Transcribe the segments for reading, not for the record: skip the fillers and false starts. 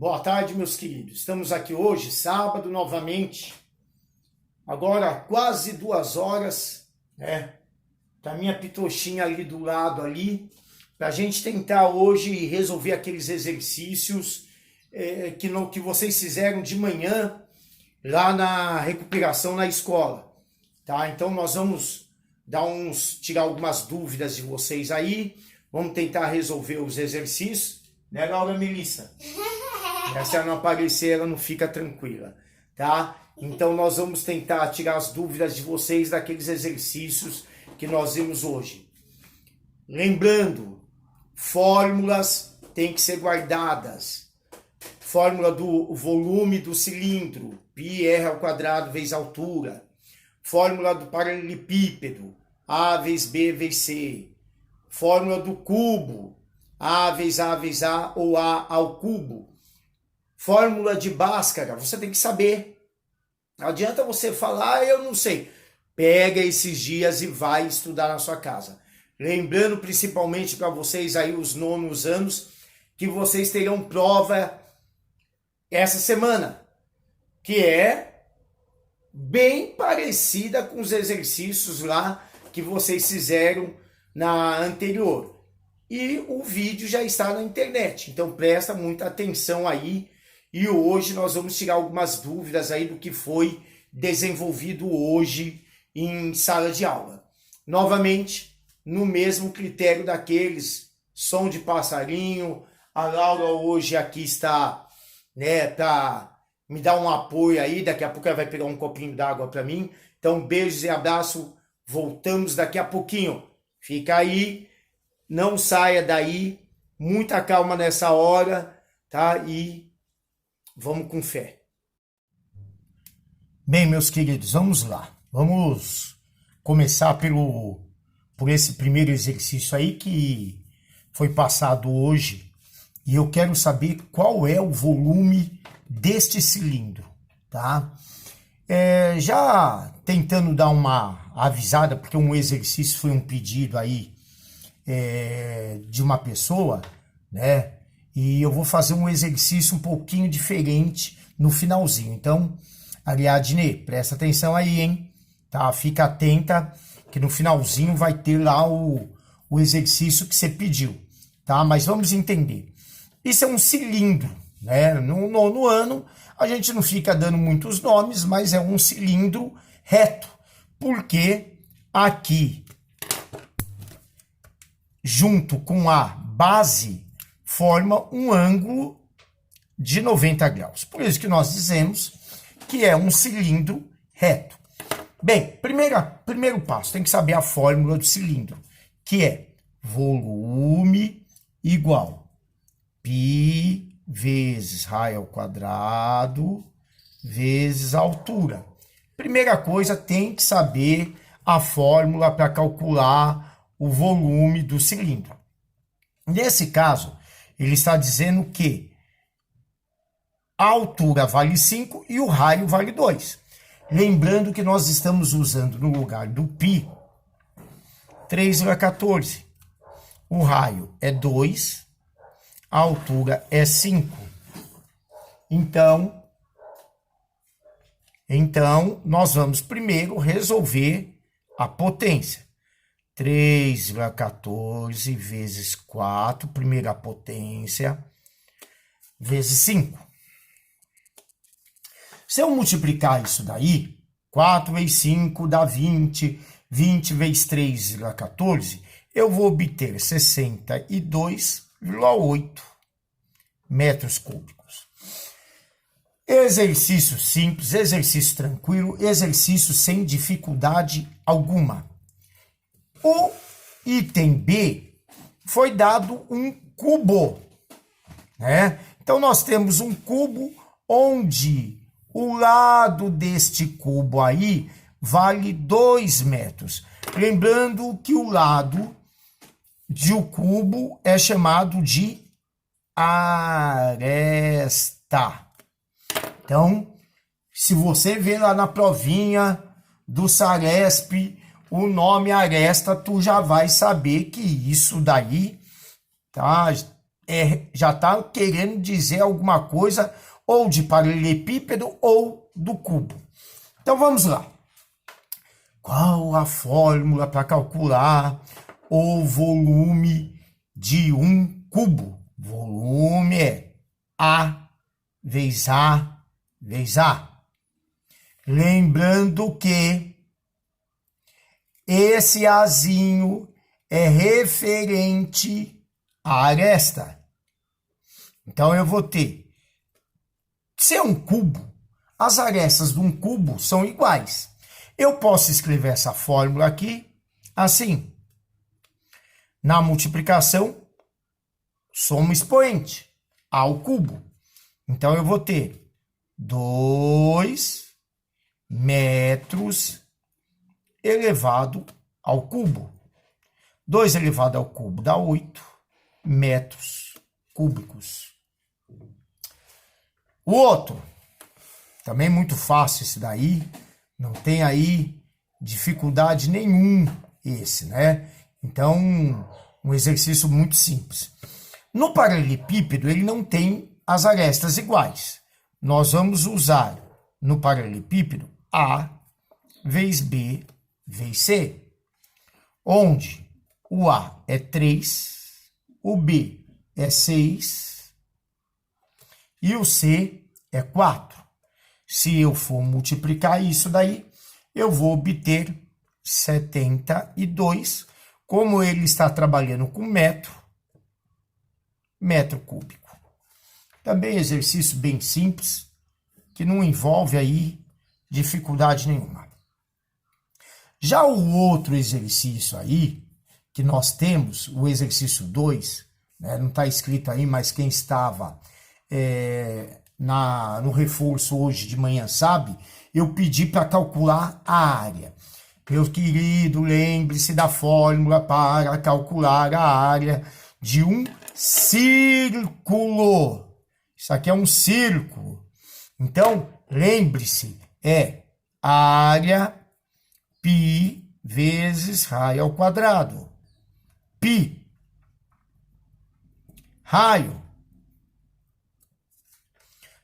Boa tarde, meus queridos. Estamos aqui hoje, sábado, novamente. Agora quase 2 horas, né? Tá minha pitochinha ali do lado ali, para a gente tentar hoje resolver aqueles exercícios que vocês fizeram de manhã lá na recuperação na escola, tá? Então nós vamos tirar algumas dúvidas de vocês aí, vamos tentar resolver os exercícios, né, Laura Melissa? Se ela não aparecer, ela não fica tranquila, tá? Então nós vamos tentar tirar as dúvidas de vocês daqueles exercícios que nós vimos hoje. Lembrando, fórmulas têm que ser guardadas. Fórmula do volume do cilindro, πr² vezes altura. Fórmula do paralelepípedo, A vezes B vezes C. Fórmula do cubo, A vezes A ou A ao cubo. Fórmula de Bhaskara, você tem que saber. Não adianta você falar, eu não sei. Pega esses dias e vai estudar na sua casa. Lembrando principalmente para vocês aí os 9º anos, que vocês terão prova essa semana, que é bem parecida com os exercícios lá que vocês fizeram na anterior. E o vídeo já está na internet, então presta muita atenção aí. E hoje nós vamos tirar algumas dúvidas aí do que foi desenvolvido hoje em sala de aula. Novamente, no mesmo critério daqueles, som de passarinho. A Laura hoje aqui está, né, para me dar um apoio aí. Daqui a pouco ela vai pegar um copinho d'água para mim. Então, beijos e abraço. Voltamos daqui a pouquinho. Fica aí, não saia daí. Muita calma nessa hora, tá? E vamos com fé. Bem, meus queridos, vamos lá. Vamos começar por esse primeiro exercício aí que foi passado hoje. E eu quero saber qual é o volume deste cilindro, tá? Já tentando dar uma avisada, porque um exercício foi um pedido aí de uma pessoa, né? E eu vou fazer um exercício um pouquinho diferente no finalzinho. Então, Ariadne, presta atenção aí, hein? Tá? Fica atenta que no finalzinho vai ter lá o exercício que você pediu, tá? Mas vamos entender. Isso é um cilindro, né? No 9º ano, a gente não fica dando muitos nomes, mas é um cilindro reto. Porque aqui, junto com a base, forma um ângulo de 90 graus. Por isso que nós dizemos que é um cilindro reto. Bem, primeiro passo, tem que saber a fórmula do cilindro, que é volume igual π vezes r² vezes altura. Primeira coisa, tem que saber a fórmula para calcular o volume do cilindro. Nesse caso, ele está dizendo que a altura vale 5 e o raio vale 2. Lembrando que nós estamos usando no lugar do π 3,14. O raio é 2, a altura é 5. Então, nós vamos primeiro resolver a potência. 3,14 vezes 4, primeira potência, vezes 5. Se eu multiplicar isso daí, 4 vezes 5 dá 20, 20 vezes 3,14, eu vou obter 62,8 metros cúbicos. Exercício simples, exercício tranquilo, exercício sem dificuldade alguma. O item B foi dado um cubo, né? Então nós temos um cubo onde o lado deste cubo aí vale 2 metros. Lembrando que o lado de o cubo é chamado de aresta. Então, se você vê lá na provinha do Saresp o nome aresta, tu já vai saber que isso daí, tá? já está querendo dizer alguma coisa ou de paralelepípedo ou do cubo. Então vamos lá. Qual a fórmula para calcular o volume de um cubo? Volume é A vezes A vezes A. Lembrando que esse Azinho é referente à aresta. Então eu vou ter, se é um cubo, as arestas de um cubo são iguais. Eu posso escrever essa fórmula aqui assim. Na multiplicação, soma expoente ao cubo. Então eu vou ter 2 metros elevado ao cubo. 2 elevado ao cubo dá 8 metros cúbicos. O outro, também muito fácil esse daí, não tem aí dificuldade nenhum esse, né? Então, um exercício muito simples. No paralelepípedo, ele não tem as arestas iguais. Nós vamos usar no paralelepípedo A vezes B vezes C, onde o A é 3, o B é 6 e o C é 4. Se eu for multiplicar isso daí, eu vou obter 72, como ele está trabalhando com metro cúbico. Também exercício bem simples, que não envolve aí dificuldade nenhuma. Já o outro exercício aí, que nós temos, o exercício 2, né, não está escrito aí, mas quem estava no reforço hoje de manhã sabe, eu pedi para calcular a área. Meu querido, lembre-se da fórmula para calcular a área de um círculo. Isso aqui é um círculo. Então, lembre-se, é área π vezes raio ao quadrado. Π. Raio.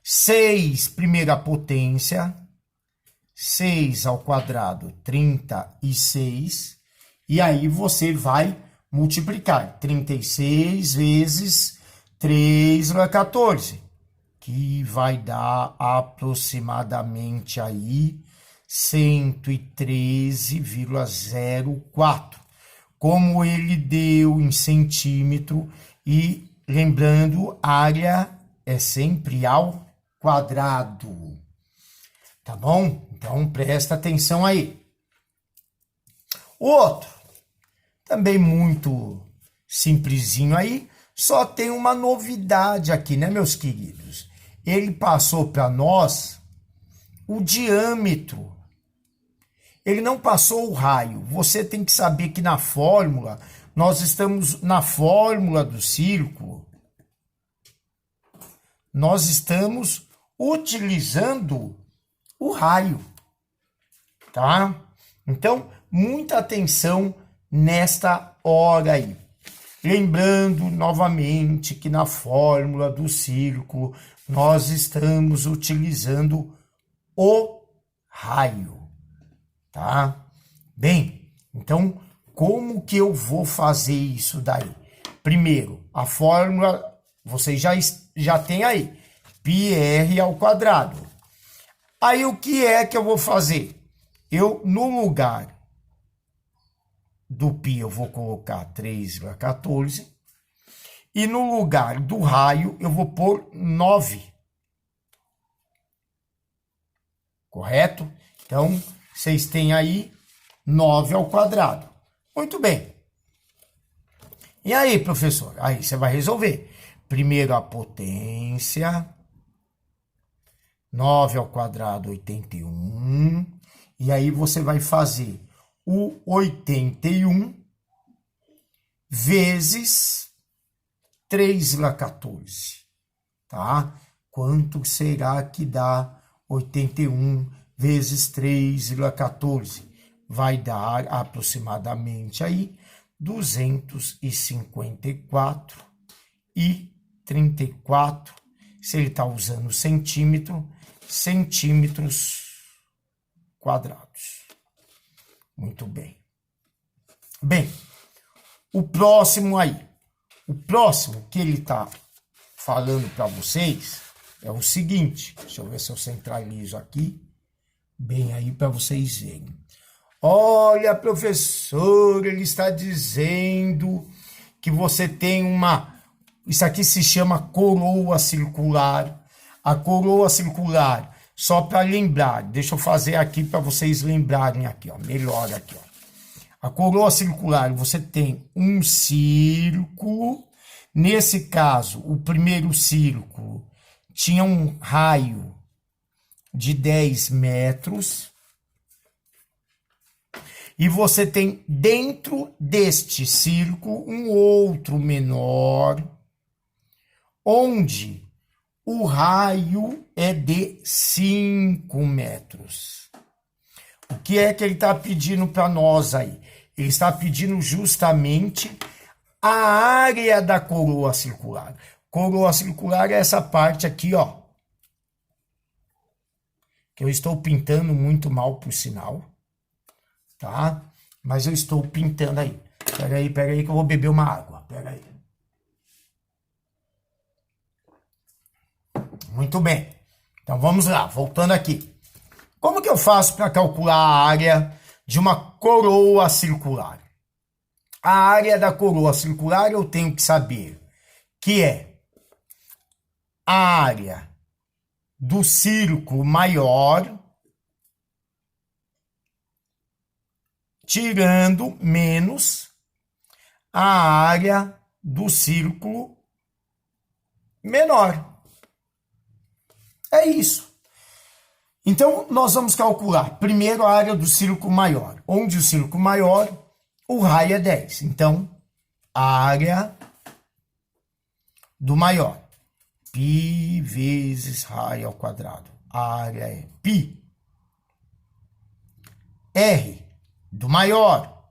6, primeira potência. 6 ao quadrado, 36. E aí você vai multiplicar. 36 vezes 3 é 14. Que vai dar aproximadamente aí 113,04. Como ele deu em centímetro e lembrando, área é sempre ao quadrado. Tá bom? Então presta atenção aí. O outro, também muito simplesinho aí, só tem uma novidade aqui, né, meus queridos? Ele passou para nós o diâmetro. Ele não passou o raio. Você tem que saber que na fórmula, nós estamos na fórmula do círculo, nós estamos utilizando o raio, tá? Então, muita atenção nesta hora aí. Lembrando novamente que na fórmula do círculo, nós estamos utilizando o raio, tá? Bem, então, como que eu vou fazer isso daí? Primeiro, a fórmula, vocês já tem aí, πr ao quadrado. Aí, o que é que eu vou fazer? Eu, no lugar do π, eu vou colocar 3,14. E no lugar do raio, eu vou pôr 9. Correto? Então, vocês têm aí 9 ao quadrado. Muito bem. E aí, professor? Aí você vai resolver. Primeiro a potência. 9 ao quadrado, 81. E aí você vai fazer o 81 vezes 3,14. Tá? Quanto será que dá 81 vezes 3,14? Vai dar aproximadamente aí 254,5. 234, se ele está usando centímetro, centímetros quadrados. Muito bem. Bem, o próximo que ele está falando para vocês é o seguinte, deixa eu ver se eu centralizo aqui, bem aí para vocês verem. Olha, professor, ele está dizendo que você tem isso aqui se chama coroa circular. A coroa circular, só para lembrar, deixa eu fazer aqui para vocês lembrarem aqui, ó, melhor aqui, ó. A coroa circular, você tem um círculo. Nesse caso, o primeiro círculo tinha um raio de 10 metros. E você tem dentro deste círculo um outro menor, onde o raio é de 5 metros. O que é que ele está pedindo para nós aí? Ele está pedindo justamente a área da coroa circular. Coroa circular é essa parte aqui, ó. Que eu estou pintando muito mal, por sinal. Tá? Mas eu estou pintando aí. Pera aí que eu vou beber uma água. Pera aí. Muito bem. Então vamos lá, voltando aqui. Como que eu faço para calcular a área de uma coroa circular? A área da coroa circular eu tenho que saber que é a área do círculo maior tirando menos a área do círculo menor. É isso. Então, nós vamos calcular primeiro a área do círculo maior. Onde o círculo maior, o raio é 10. Então, a área do maior. Π vezes raio ao quadrado. A área é π. R, do maior,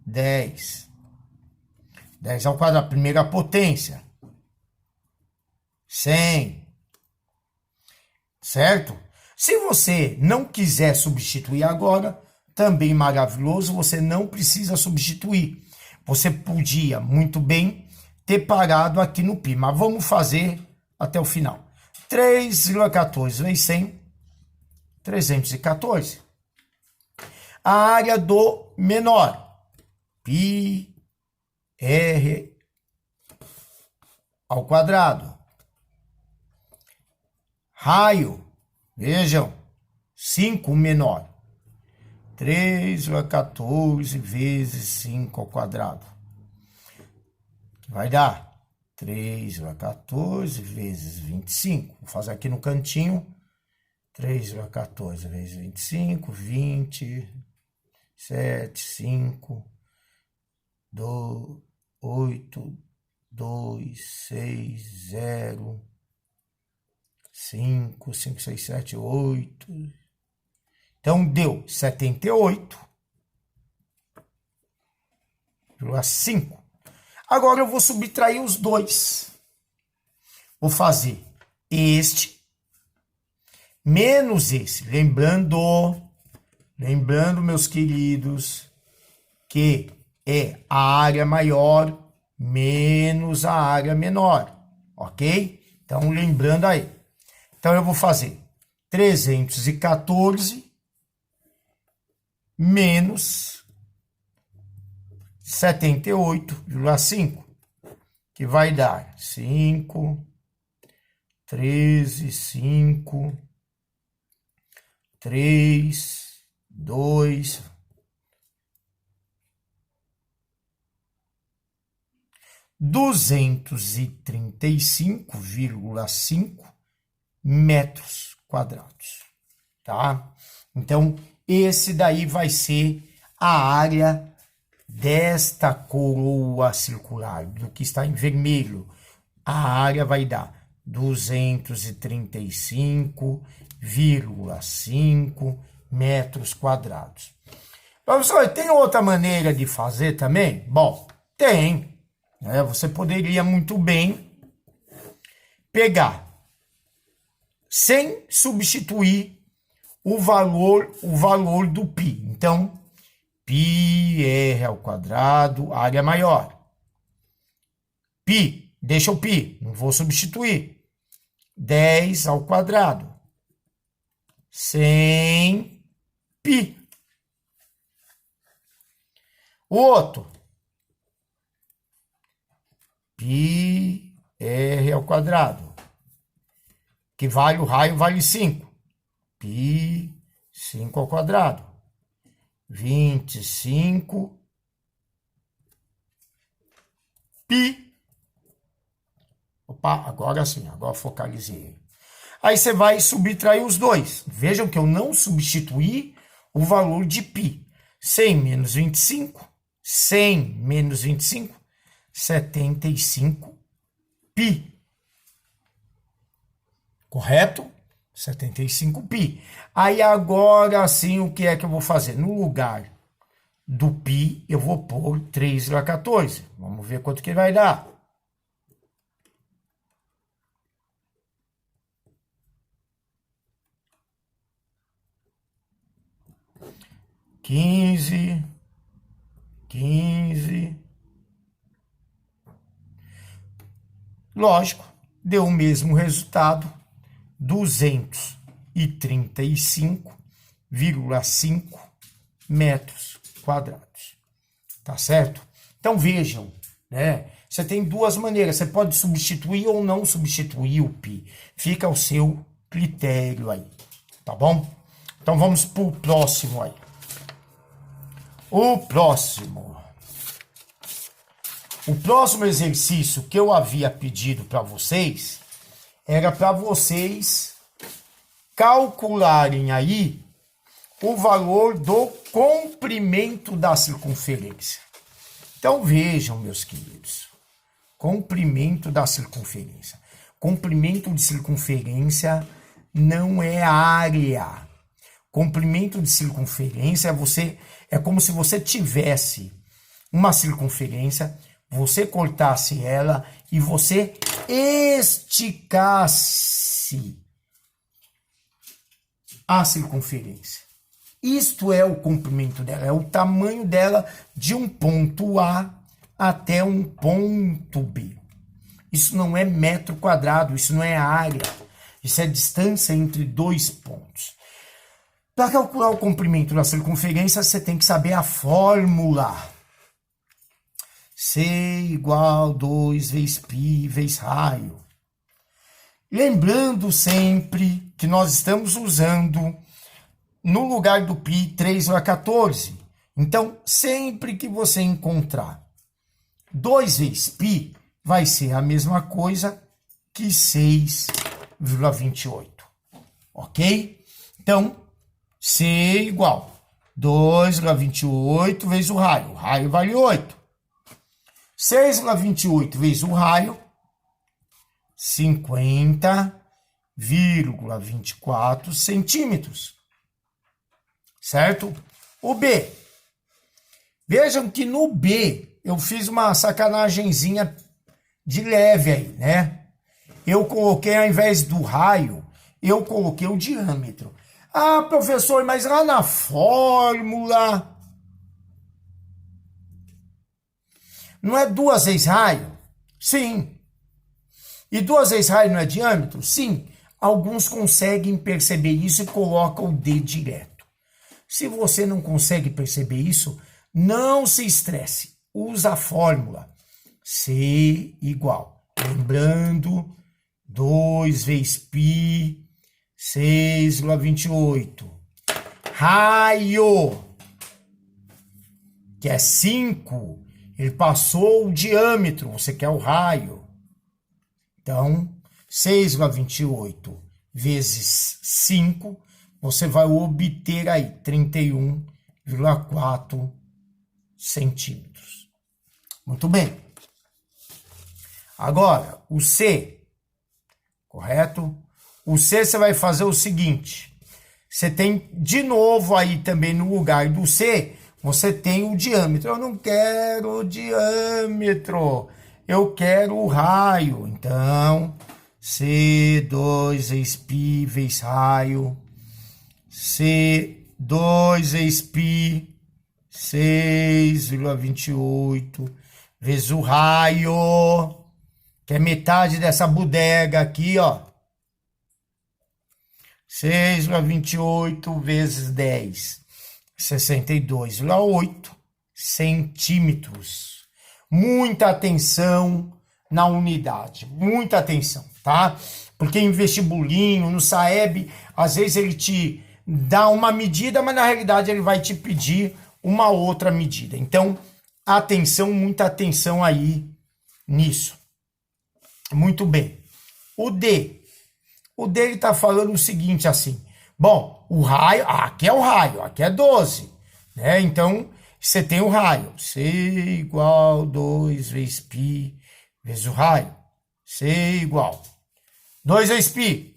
10. 10 ao quadrado, primeira potência. 100. Certo? Se você não quiser substituir agora, também maravilhoso, você não precisa substituir. Você podia muito bem ter parado aqui no π, mas vamos fazer até o final. 3,14 vezes 100, 314. A área do menor, π r ao quadrado. Raio, vejam, 5 menor. 3,14 vezes 5 ao quadrado. Vai dar 3,14 vezes 25. Vou fazer aqui no cantinho. 3,14 vezes 25, 27, 5, 8, 2, 6, 0, 5, 5, 6, 7, 8. Então, deu 78,5. Agora eu vou subtrair os dois. Vou fazer este menos esse. Lembrando, meus queridos, que é a área maior menos a área menor. Ok? Então, lembrando aí. Então, eu vou fazer 314 menos 78,5, que vai dar 5, 13, 5, 3, 2, 235,5 metros quadrados, tá? Então, esse daí vai ser a área desta coroa circular, do que está em vermelho. A área vai dar 235,5 metros quadrados. Professor, tem outra maneira de fazer também? Bom, tem. né? Você poderia muito bem pegar, sem substituir o valor do π. Então, πr ao quadrado, área maior. Π, deixa o π, não vou substituir. 10 ao quadrado. Sem π. O outro. πr ao quadrado. Que vale o raio, vale 5. π, 5 ao quadrado. 25 π. Opa, agora sim, agora focalizei. Aí você vai subtrair os dois. Vejam que eu não substituí o valor de π. 100 menos 25, 100 menos 25, 75 π. Correto? 75 π. Aí agora sim, o que é que eu vou fazer? No lugar do π, eu vou pôr 3,14. Vamos ver quanto que vai dar. 15. Lógico, deu o mesmo resultado, 235,5 metros quadrados. Tá certo? Então vejam, né? Você tem duas maneiras, você pode substituir ou não substituir o π. Fica ao seu critério aí, tá bom? Então vamos para o próximo aí. O próximo exercício que eu havia pedido para vocês era para vocês calcularem aí o valor do comprimento da circunferência. Então vejam, meus queridos, comprimento da circunferência. Comprimento de circunferência não é área. Comprimento de circunferência é como se você tivesse uma circunferência, você cortasse ela e você esticasse a circunferência. Isto é o comprimento dela, é o tamanho dela de um ponto A até um ponto B. Isso não é metro quadrado, isso não é área, isso é distância entre dois pontos. Para calcular o comprimento da circunferência, você tem que saber a fórmula. C igual 2 vezes π vezes raio. Lembrando sempre que nós estamos usando, no lugar do π, 3,14. Então, sempre que você encontrar 2 vezes π, vai ser a mesma coisa que 6,28. Ok? Então, C igual 2,28 vezes o raio. O raio vale 8. 6,28 vezes o raio, 50,24 centímetros. Certo? O B. Vejam que no B eu fiz uma sacanagemzinha de leve aí, né? Eu coloquei, ao invés do raio, eu coloquei o diâmetro. Ah, professor, mas lá na fórmula não é 2 vezes raio? Sim. E 2 vezes raio não é diâmetro? Sim. Alguns conseguem perceber isso e colocam o D direto. Se você não consegue perceber isso, não se estresse. Usa a fórmula. C igual. Lembrando, 2 vezes π, 6,28. Raio, que é 5, ele passou o diâmetro, você quer o raio. Então, 6,28 vezes 5, você vai obter aí 31,4 centímetros. Muito bem. Agora, o C, correto? O C você vai fazer o seguinte, você tem de novo aí também no lugar do C, você tem o diâmetro. Eu não quero o diâmetro, eu quero o raio. Então, C2 vezes π vezes raio. C2 vezes π, 6,28 vezes o raio, que é metade dessa bodega aqui, ó. 6,28 vezes 10, 62,8 centímetros. Muita atenção na unidade, muita atenção, tá? Porque em vestibulinho, no Saeb, às vezes ele te dá uma medida, mas na realidade ele vai te pedir uma outra medida. Então, atenção, muita atenção aí nisso. Muito bem. O D ele tá falando o seguinte assim, bom, o raio, aqui é o raio, aqui é 12, né? Então, você tem o raio, C igual 2 vezes π vezes o raio, C igual 2 vezes π,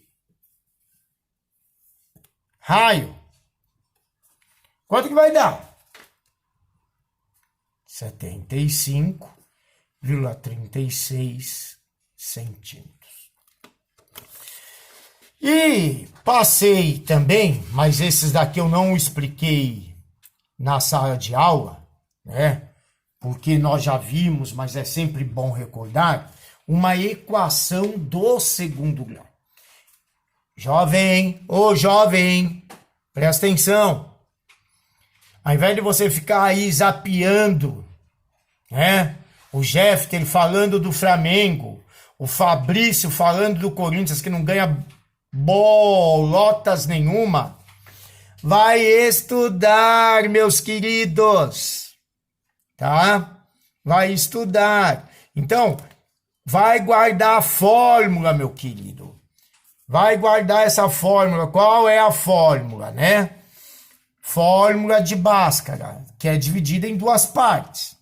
raio, quanto que vai dar? 75,36 centímetros. E passei também, mas esses daqui eu não expliquei na sala de aula, né? Porque nós já vimos, mas é sempre bom recordar, uma equação do segundo grau. Jovem, ô jovem, presta atenção. Ao invés de você ficar aí zapeando, né? O Jefter falando do Flamengo, o Fabrício falando do Corinthians que não ganha bolotas nenhuma, vai estudar, meus queridos, tá? Vai estudar. Então, vai guardar a fórmula, meu querido. Vai guardar essa fórmula. Qual é a fórmula, né? Fórmula de Bhaskara, que é dividida em duas partes.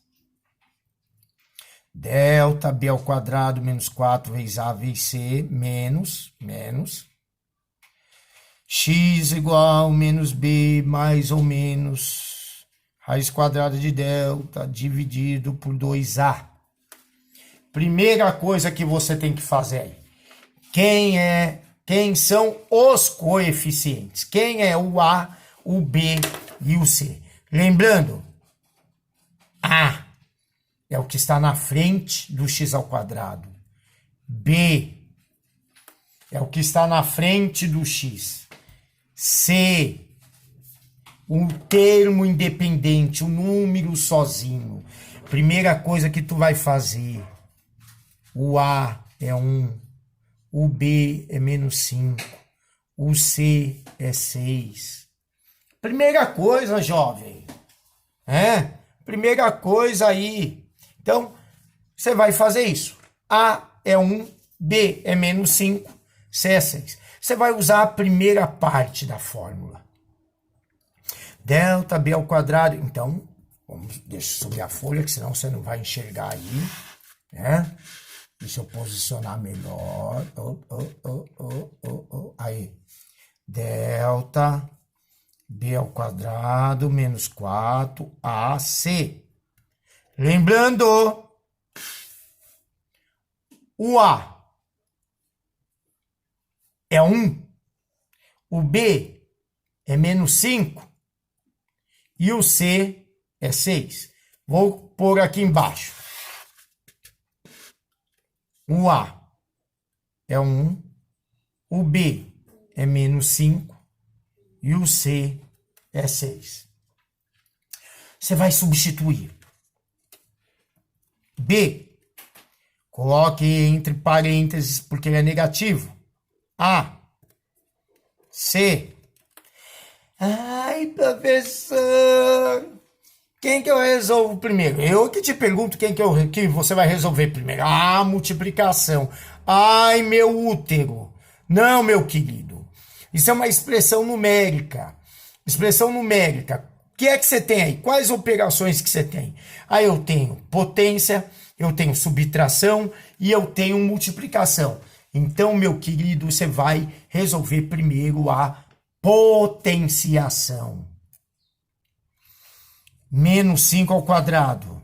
Delta B ao quadrado menos 4 vezes A vezes C menos x igual menos B mais ou menos raiz quadrada de delta dividido por 2A. Primeira coisa que você tem que fazer aí. Quem são os coeficientes? Quem é o A, o B e o C? Lembrando, A é o que está na frente do x ao quadrado. B é o que está na frente do x. C, um termo independente, um número sozinho. Primeira coisa que tu vai fazer, o A é 1, o B é menos 5, o C é 6. Primeira coisa, jovem, primeira coisa aí. Então, você vai fazer isso. A é 1, B é menos 5, C é 6. Você vai usar a primeira parte da fórmula. Delta B ao quadrado. Então, deixa eu subir a folha, que senão você não vai enxergar aí. Né? Deixa eu posicionar melhor. Aí. Delta B ao quadrado menos 4AC. Lembrando, o A é 1, o B é menos 5 e o C é 6. Vou pôr aqui embaixo. O A é 1, o B é menos 5 e o C é 6. Você vai substituir. B, coloque entre parênteses porque ele é negativo. A, C. Ai, professor, quem que eu resolvo primeiro? Eu que te pergunto que você vai resolver primeiro. Ah, multiplicação. Ai, meu útero. Não, meu querido. Isso é uma expressão numérica. Expressão numérica. O que é que você tem aí? Quais operações que você tem? Aí eu tenho potência, eu tenho subtração e eu tenho multiplicação. Então, meu querido, você vai resolver primeiro a potenciação. Menos 5 ao quadrado.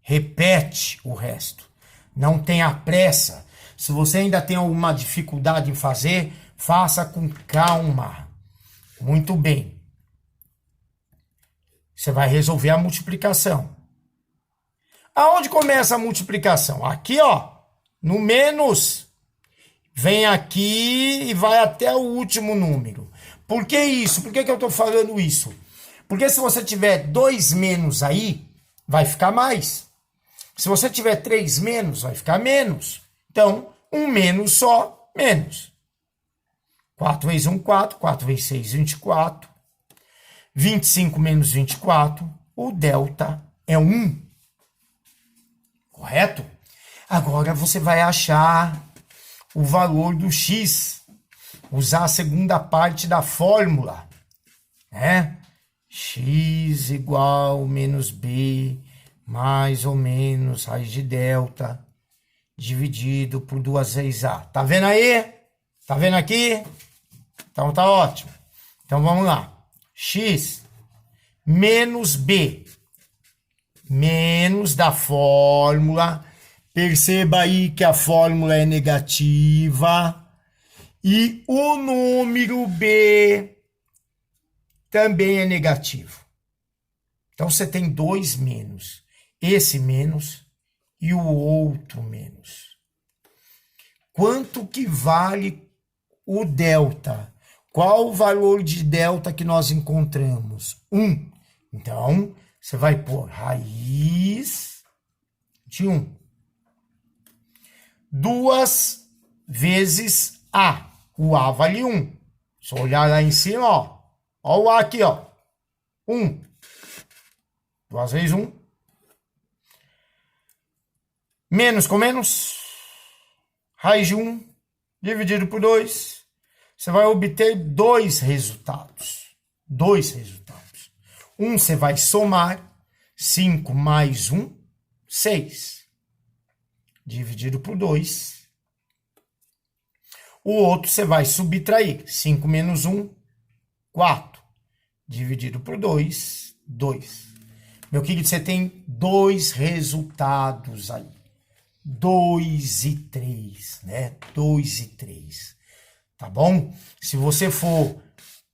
repete o resto. Não tenha pressa. Se você ainda tem alguma dificuldade em fazer, faça com calma. Muito bem. Você vai resolver a multiplicação. Aonde começa a multiplicação? Aqui, ó, no menos. Vem aqui e vai até o último número. Por que isso? Por que eu estou falando isso? Porque se você tiver 2 menos aí, vai ficar mais. Se você tiver 3 menos, vai ficar menos. Então, 1 menos só, menos. 4 vezes 1, 4. 4 vezes 6, 24. 25 menos 24. O delta é 1. Correto? Agora você vai achar o valor do x. Usar a segunda parte da fórmula. Né? X igual menos b mais ou menos raiz de delta dividido por 2 vezes a. Tá vendo aí? Tá vendo aqui? Então tá ótimo. Então vamos lá. X menos b menos da fórmula. Perceba aí que a fórmula é negativa. E o número b também é negativo. Então você tem 2 menos. Esse menos e o outro menos. Quanto que vale o delta? Qual o valor de delta que nós encontramos? 1. Então, você vai pôr raiz de 1. 2 vezes a. O a vale 1. Se eu olhar lá em cima, ó. Ó o a aqui, ó. 1. 2 vezes 1. Menos com menos. Raiz de 1 dividido por 2. Você vai obter 2 resultados. 2 resultados. Um você vai somar. 5 mais 1, 6. Dividido por 2. O outro você vai subtrair. 5 menos 1, 4. Dividido por 2, 2. Meu querido, você tem 2 resultados aí. 2 e 3, né? 2 e 3. Tá bom? Se você for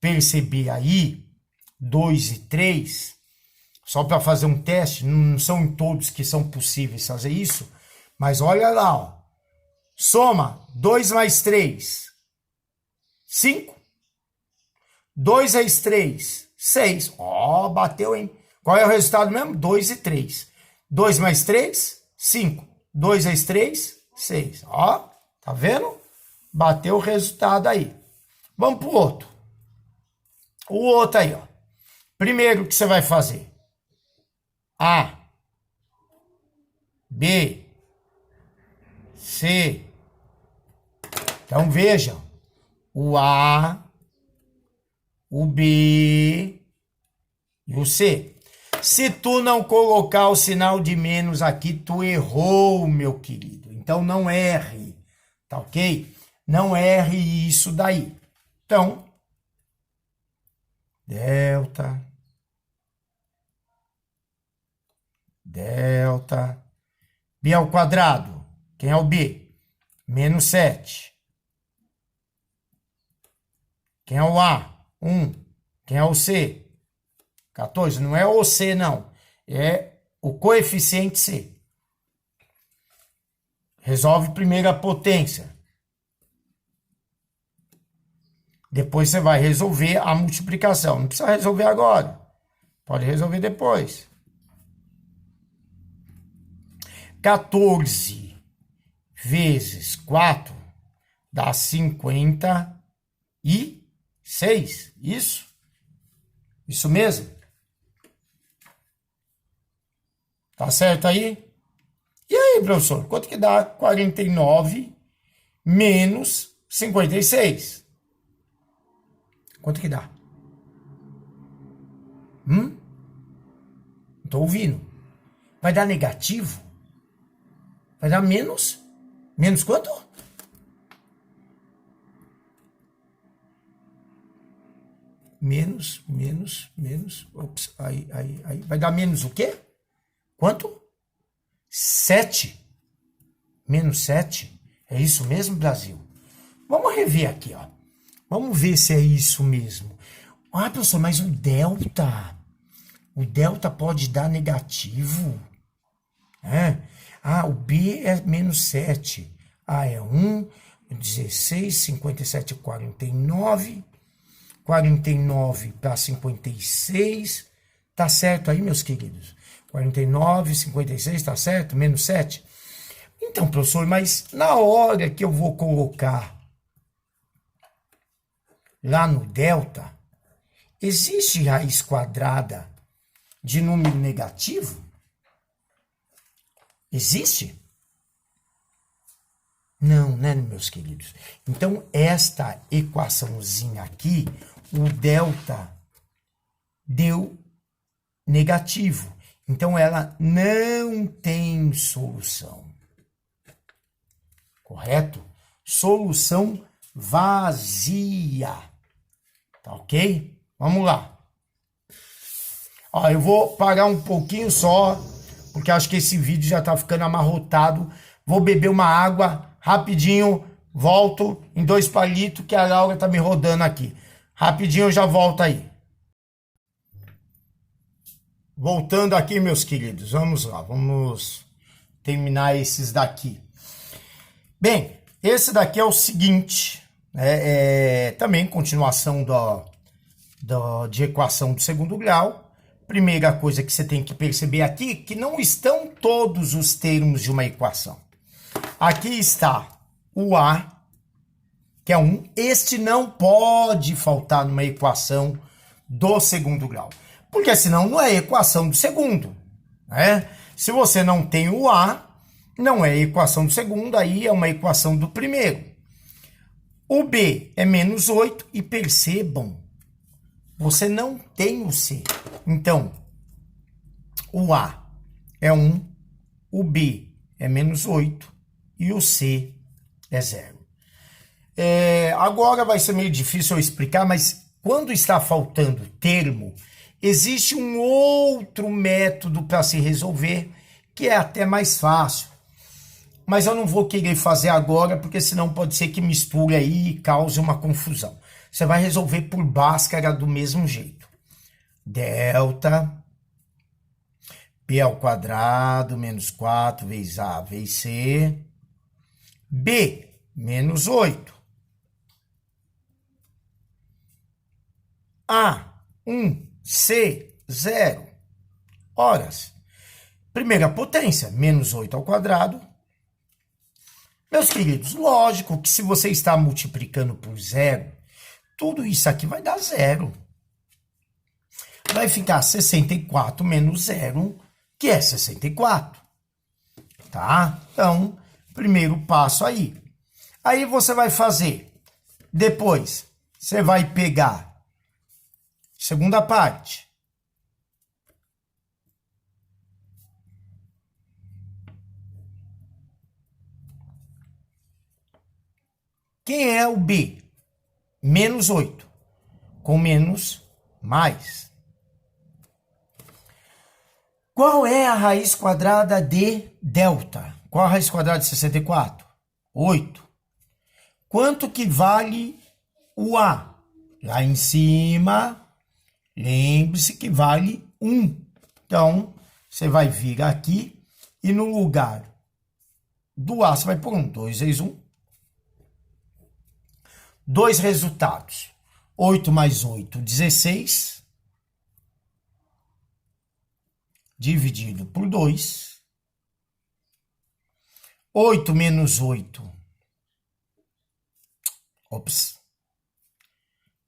perceber aí, 2 e 3, só para fazer um teste, não são em todos que são possíveis fazer isso, mas olha lá, ó. Soma 2 mais 3, 5. 2 vezes 3, 6. Ó, bateu, hein? Qual é o resultado mesmo? 2 e 3. 2 mais 3, 5. 2 vezes 3, 6. Ó, tá vendo? Bateu o resultado aí. Vamos pro outro. O outro aí, ó. Primeiro que você vai fazer. A, B, C. Então vejam. O A, o B e o C. Se tu não colocar o sinal de menos aqui, tu errou, meu querido. Então não erre, tá ok? Não erre isso daí. Então, delta, B ao quadrado. Quem é o B? Menos 7. Quem é o A? 1. Quem é o C? 14. Não é o C, não. É o coeficiente C. Resolve primeiro a potência. Depois você vai resolver a multiplicação. Não precisa resolver agora. Pode resolver depois. 14 vezes 4 dá 56. Isso? Isso mesmo? Tá certo aí? E aí, professor? Quanto que dá 49 menos 56? Quanto que dá? Não tô ouvindo. Vai dar negativo? Vai dar menos? Menos quanto? Menos. Ops, aí. Vai dar menos o quê? Quanto? 7? Menos 7? É isso mesmo, Brasil? Vamos rever aqui, ó. Vamos ver se é isso mesmo. Ah, professor, mas o delta pode dar negativo. O B é menos 7. É 1, 16, 57, 49. 49 para 56. Tá certo aí, meus queridos? 49, 56, tá certo? Menos 7. Então, professor, mas na hora que eu vou colocar lá no delta, existe raiz quadrada de número negativo? Existe? Não, né, meus queridos? Então, esta equaçãozinha aqui, o delta deu negativo. Então, ela não tem solução. Correto? Solução vazia. Tá ok? Vamos lá. Ó, eu vou parar um pouquinho só, porque acho que esse vídeo já tá ficando amarrotado. Vou beber uma água rapidinho, volto em 2 palitos, que a Laura tá me rodando aqui. Rapidinho eu já volto aí. Voltando aqui, meus queridos, vamos lá, vamos terminar esses daqui. Bem, esse daqui é o seguinte, também continuação de equação do segundo grau. Primeira coisa que você tem que perceber aqui, que não estão todos os termos de uma equação. Aqui está o A, que é 1. Este não pode faltar numa equação do segundo grau, porque senão não é equação do segundo, né? Se você não tem o A, não é equação do segundo, aí é uma equação do primeiro. O B é menos 8 e percebam, você não tem o C. Então, o A é 1, o B é menos 8 e o C é 0. Agora vai ser meio difícil eu explicar, mas quando está faltando termo, existe um outro método para se resolver, que é até mais fácil. Mas eu não vou querer fazer agora, porque senão pode ser que misture aí e cause uma confusão. Você vai resolver por Bhaskara do mesmo jeito. Delta P ao quadrado menos 4 vezes A vezes C. B menos 8. A 1, C 0. Horas. Primeira potência, menos 8 ao quadrado. Meus queridos, lógico que se você está multiplicando por 0, tudo isso aqui vai dar 0. Vai ficar 64 menos 0, que é 64. Tá? Então, primeiro passo aí. Aí você vai fazer. Depois, você vai pegar segunda parte. Quem é o B? Menos 8. Com menos, mais. Qual é a raiz quadrada de delta? Qual a raiz quadrada de 64? 8. Quanto que vale o A? Lá em cima, lembre-se que vale 1. Então, você vai vir aqui e no lugar do A, você vai pôr 1. 2 vezes 1. 2 resultados. 8 mais 8, 16. Dividido por 2. 8 menos 8.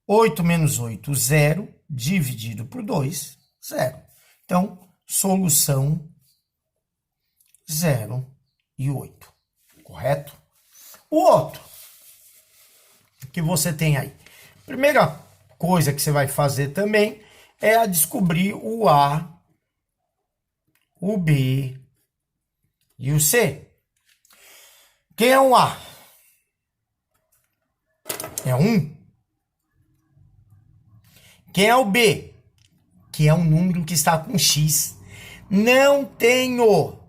8 menos 8, 0. Dividido por 2, 0. Então, solução 0 e 8. Correto? O outro que você tem aí. Primeira coisa que você vai fazer também é a descobrir o A, o B e o C. Quem é o A? É 1. Quem é o B? Que é um número que está com X. Não tenho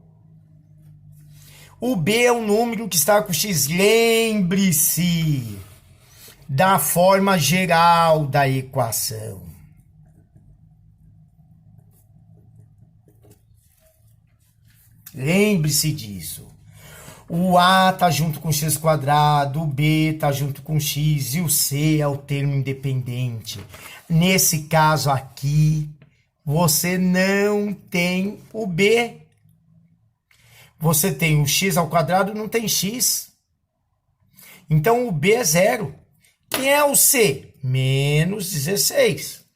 O B é um número que está com X. Lembre-se da forma geral da equação. Lembre-se disso. O A está junto com x quadrado, o B está junto com x e o C é o termo independente. Nesse caso aqui, você não tem o B. Você tem o x ao quadrado, não tem x. Então o B é zero. Quem é o C? Menos 16.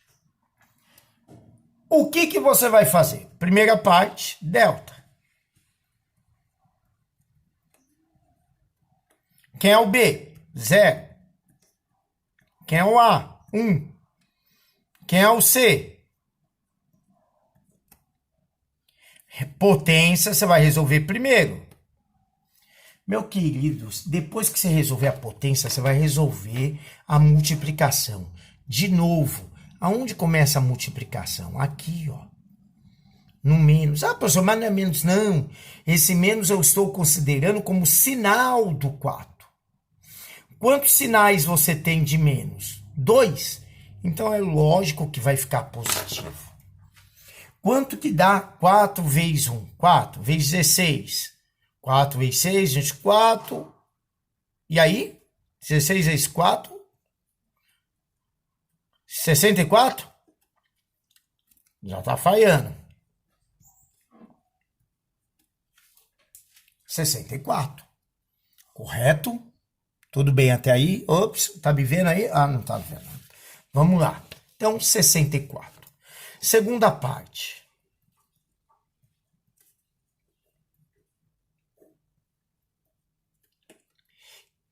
O que você vai fazer? Primeira parte, delta. Quem é o B? 0. Quem é o A? 1. Quem é o C? Potência, você vai resolver primeiro. Meu querido, depois que você resolver a potência, você vai resolver a multiplicação. De novo, aonde começa a multiplicação? Aqui, ó. No menos. Ah, professor, mas não é menos, não. Esse menos eu estou considerando como sinal do 4. Quantos sinais você tem de menos? 2. Então é lógico que vai ficar positivo. Quanto que dá 4 vezes 1? 4 vezes 16. 4 vezes 6, 24. E aí? 16 vezes 4? 64? Já tá falhando. 64. Correto? Tudo bem até aí? Ops, tá me vendo aí? Ah, não tá vendo. Vamos lá. Então, 64. Segunda parte.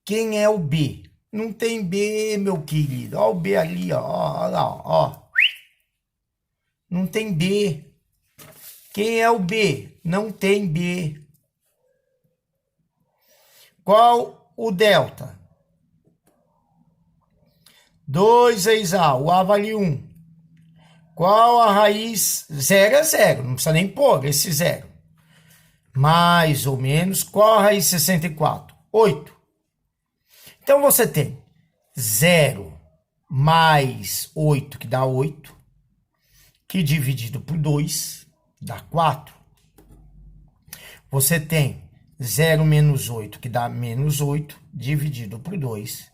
Quem é o B? Não tem B, meu querido. Olha o B ali, ó. Olha lá, ó. Não tem B. Quem é o B? Não tem B. Qual o delta? 2 vezes A. O A vale 1. Qual a raiz? 0 é 0. Não precisa nem pôr esse 0. Mais ou menos. Qual a raiz de 64? 8. Então você tem 0 mais 8, que dá 8. Que dividido por 2 dá 4. Você tem 0 menos 8, que dá menos 8, dividido por 2,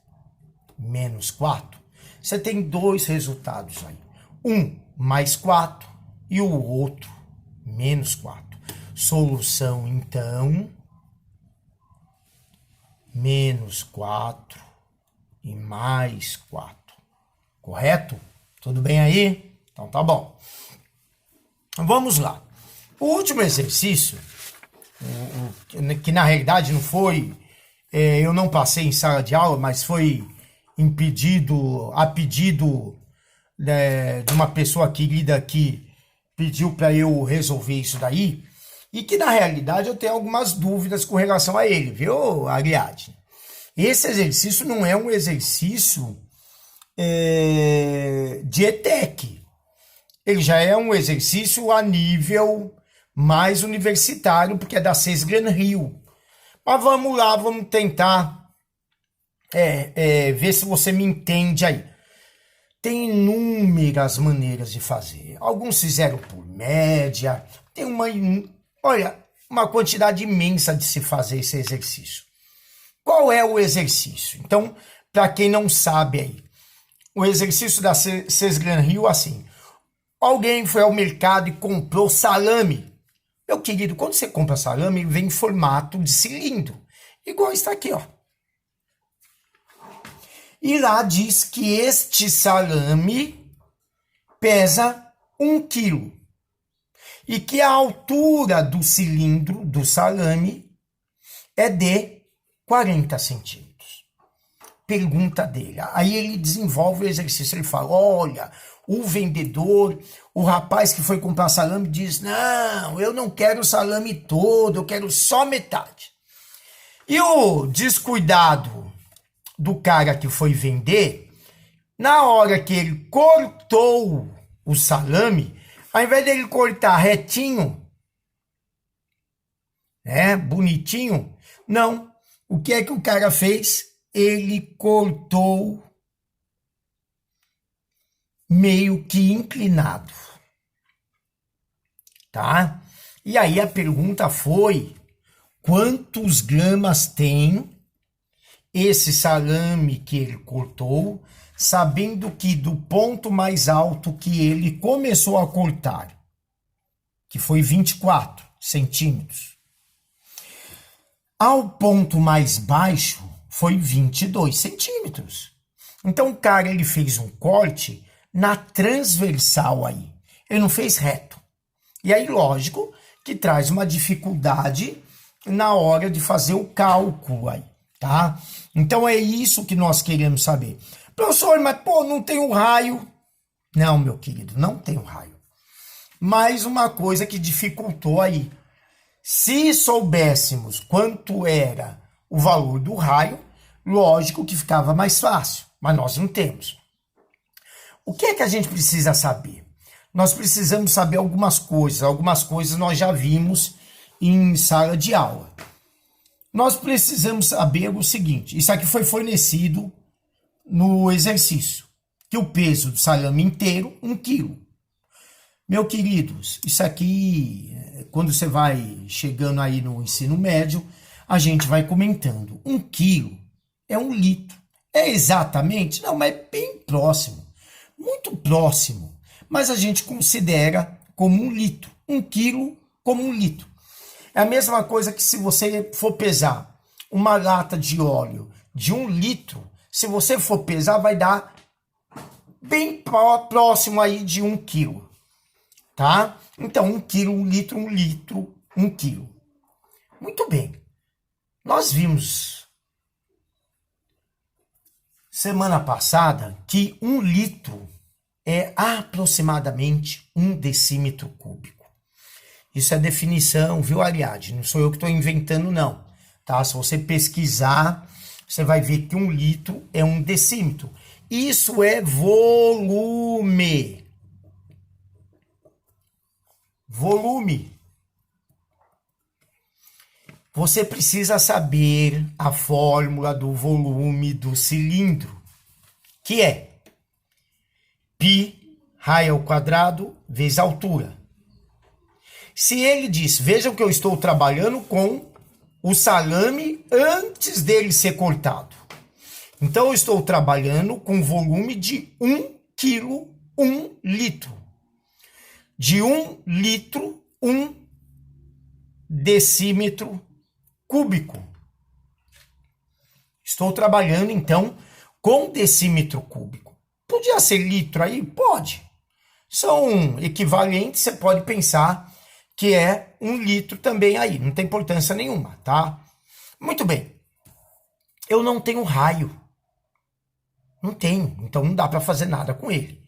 menos 4. Você tem dois resultados aí. Um mais 4 e o outro menos 4. Solução, então, menos 4 e mais 4. Correto? Tudo bem aí? Então tá bom. Vamos lá. O último exercício, que na realidade não foi, eu não passei em sala de aula, mas foi a pedido de uma pessoa querida que pediu para eu resolver isso daí, e que na realidade eu tenho algumas dúvidas com relação a ele, viu, Ariadne? Esse exercício não é um exercício de ETEC. Ele já é um exercício a nível mais universitário, porque é da Sesgran Rio. Mas vamos lá, vamos tentar ver se você me entende aí. Tem inúmeras maneiras de fazer. Alguns fizeram por média. Tem uma quantidade imensa de se fazer esse exercício. Qual é o exercício? Então, para quem não sabe aí, o exercício da Sesgran Rio, assim, alguém foi ao mercado e comprou salame. Meu querido, quando você compra salame, ele vem em formato de cilindro. Igual está aqui, ó. E lá diz que este salame pesa 1 quilo. E que a altura do cilindro, do salame, é de 40 centímetros. Pergunta dele. Aí ele desenvolve o exercício. Ele fala, olha, o vendedor, o rapaz que foi comprar salame diz, não, eu não quero o salame todo, eu quero só metade. E o descuidado do cara que foi vender, na hora que ele cortou o salame, ao invés dele cortar retinho, né? Bonitinho. Não. O que é que o cara fez? Ele cortou meio que inclinado, tá? E aí a pergunta foi: quantos gramas tem esse salame que ele cortou, sabendo que do ponto mais alto que ele começou a cortar, que foi 24 centímetros, ao ponto mais baixo foi 22 centímetros. Então o cara ele fez um corte na transversal aí, ele não fez reto. E aí, lógico, que traz uma dificuldade na hora de fazer o cálculo aí, tá? Então é isso que nós queremos saber. Professor, mas pô, não tem um raio. Não, meu querido, não tem um raio. Mais uma coisa que dificultou aí. Se soubéssemos quanto era o valor do raio, lógico que ficava mais fácil, mas nós não temos. O que é que a gente precisa saber? Nós precisamos saber algumas coisas nós já vimos em sala de aula. Nós precisamos saber o seguinte: isso aqui foi fornecido no exercício, que o peso do salame inteiro, 1 quilo. Meu queridos, isso aqui, quando você vai chegando aí no ensino médio, a gente vai comentando. 1 quilo é 1 litro. É exatamente? Não, mas é bem próximo. Muito próximo. Mas a gente considera como 1 litro. 1 quilo como 1 litro. É a mesma coisa que se você for pesar uma lata de óleo de 1 litro, se você for pesar, vai dar bem próximo aí de 1 quilo. Tá? Então, 1 quilo, 1 litro, 1 litro, 1 quilo. Muito bem. Nós vimos semana passada que 1 litro é aproximadamente 1 decímetro cúbico. Isso é definição, viu, Ariadne? Não sou eu que estou inventando, não. Tá? Se você pesquisar, você vai ver que 1 litro é 1 decímetro. Isso é volume. Volume. Você precisa saber a fórmula do volume do cilindro, que é π raio ao quadrado vezes a altura. Se ele diz, vejam que eu estou trabalhando com o salame antes dele ser cortado. Então eu estou trabalhando com volume de 1 quilo, 1 litro. De 1 litro, 1 decímetro cúbico. Estou trabalhando, então, com decímetro cúbico. Podia ser litro aí? Pode. São equivalentes, você pode pensar que é 1 litro também aí. Não tem importância nenhuma, tá? Muito bem. Eu não tenho raio. Não tenho, então não dá para fazer nada com ele.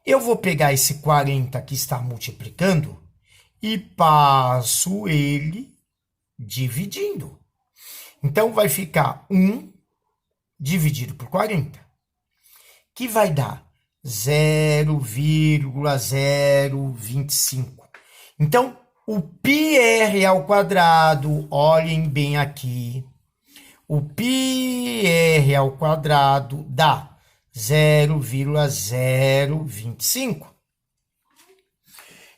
Eu vou pegar esse 40 que está multiplicando e passo ele dividindo. Então vai ficar 1 dividido por 40, que vai dar 0,025. Então, o πr ao quadrado, olhem bem aqui, o πr ao quadrado dá 0,025.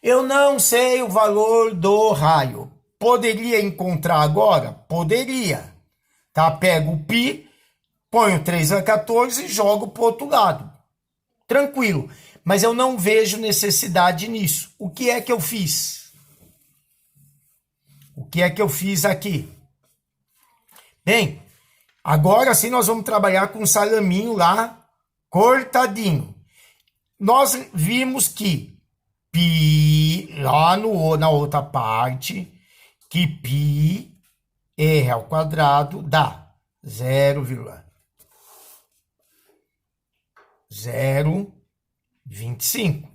Eu não sei o valor do raio. Poderia encontrar agora? Poderia. Tá? Pego o π, ponho 3 a 14 e jogo para o outro lado. Tranquilo. Mas eu não vejo necessidade nisso. O que é que eu fiz? O que é que eu fiz aqui? Bem, agora sim nós vamos trabalhar com o salaminho lá cortadinho. Nós vimos que π, lá na outra parte, que πr ao quadrado dá 0,025.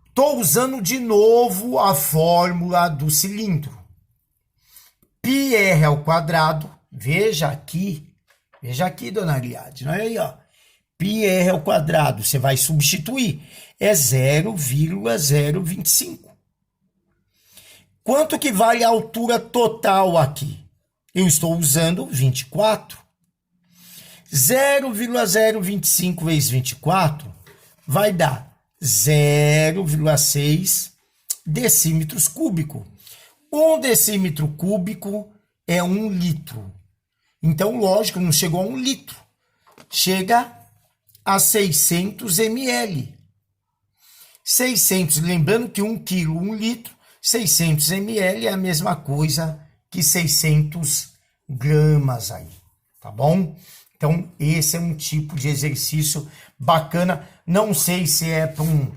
Estou usando de novo a fórmula do cilindro. πr ao quadrado, veja aqui, dona Ariadne, olha aí, ó. πr ao quadrado, você vai substituir, é 0,025. Quanto que vale a altura total aqui? Eu estou usando 24. 0,025 vezes 24 vai dar 0,6 decímetros cúbicos. 1 decímetro cúbico é 1 litro. Então, lógico, não chegou a 1 litro. Chega a 600 ml. 600, lembrando que 1 quilo, 1 litro, 600 ml é a mesma coisa que 600 gramas aí, tá bom? Então, esse é um tipo de exercício bacana. Não sei se é para um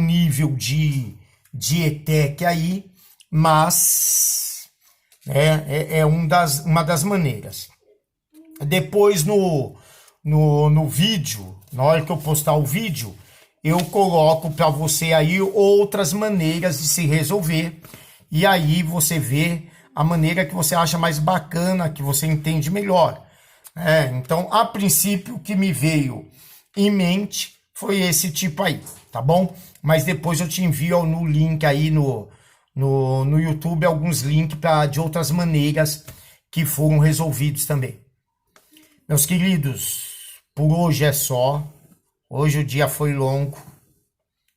nível de ETEC aí, mas é uma das maneiras. Depois no vídeo, na hora que eu postar o vídeo, eu coloco para você aí outras maneiras de se resolver. E aí você vê a maneira que você acha mais bacana, que você entende melhor. Então, a princípio, o que me veio em mente foi esse tipo aí, tá bom? Mas depois eu te envio no link aí no YouTube alguns links de outras maneiras que foram resolvidos também. Meus queridos, por hoje é só. Hoje o dia foi longo,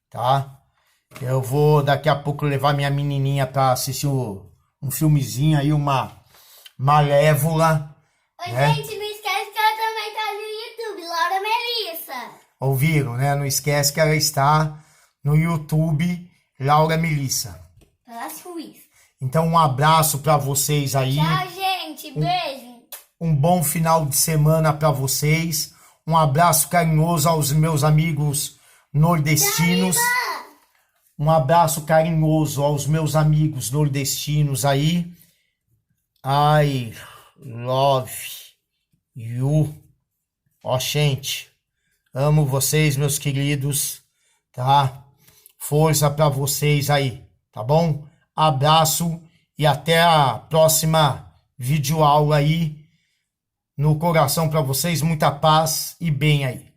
tá? Eu vou daqui a pouco levar minha menininha para assistir um filmezinho aí, uma Malévola. Oi, né? gente, não esquece que ela também tá no YouTube, Laura Melissa. Ouviram, né? Não esquece que ela está no YouTube, Laura Melissa. Palácio Ruiz. Então, um abraço para vocês aí. Tchau, gente. Beijo. Um bom final de semana para vocês. Um abraço carinhoso aos meus amigos nordestinos. Um abraço carinhoso aos meus amigos nordestinos aí. I love you. Ó, gente, amo vocês, meus queridos, tá? Força para vocês aí, tá bom? Abraço e até a próxima videoaula aí. No coração para vocês, muita paz e bem aí.